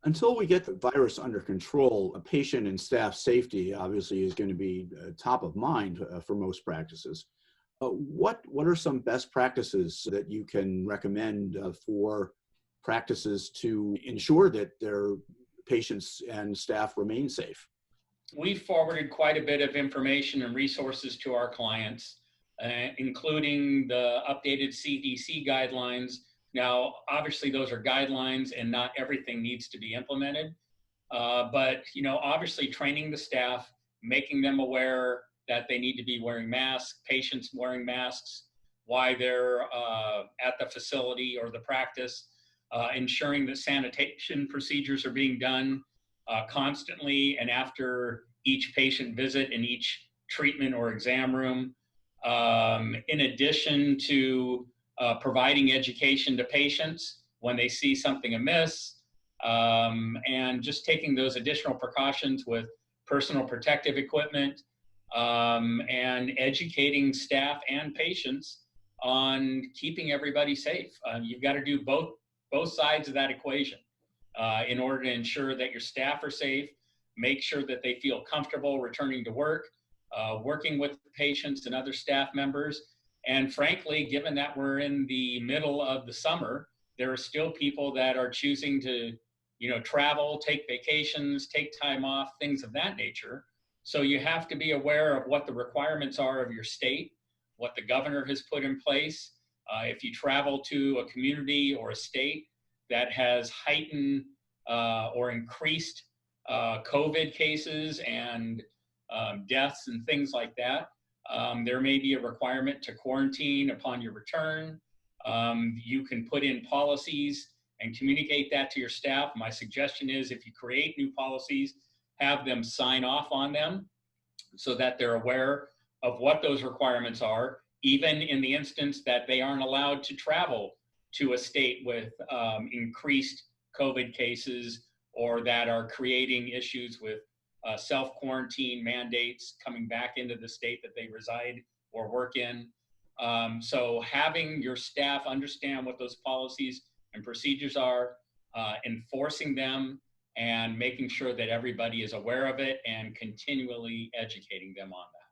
Until we get the virus under control, a patient and staff safety obviously is going to be top of mind for most practices. What are some best practices that you can recommend for practices to ensure that their patients and staff remain safe? We've forwarded quite a bit of information and resources to our clients, including the updated CDC guidelines. Now, obviously, those are guidelines and not everything needs to be implemented. But, obviously training the staff, making them aware that they need to be wearing masks, patients wearing masks, why they're at the facility or the practice, ensuring that sanitation procedures are being done constantly and after each patient visit in each treatment or exam room. In addition to providing education to patients when they see something amiss, and just taking those additional precautions with personal protective equipment, and educating staff and patients on keeping everybody safe. You've got to do both sides of that equation in order to ensure that your staff are safe, make sure that they feel comfortable returning to work, working with patients and other staff members. And frankly, given that we're in the middle of the summer, there are still people that are choosing to, travel, take vacations, take time off, things of that nature. So you have to be aware of what the requirements are of your state, what the governor has put in place. If you travel to a community or a state that has heightened or increased COVID cases and deaths and things like that, there may be a requirement to quarantine upon your return. You can put in policies and communicate that to your staff. My suggestion is if you create new policies, have them sign off on them so that they're aware of what those requirements are, even in the instance that they aren't allowed to travel to a state with increased COVID cases or that are creating issues with self-quarantine mandates coming back into the state that they reside or work in. So having your staff understand what those policies and procedures are, enforcing them, and making sure that everybody is aware of it and continually educating them on that.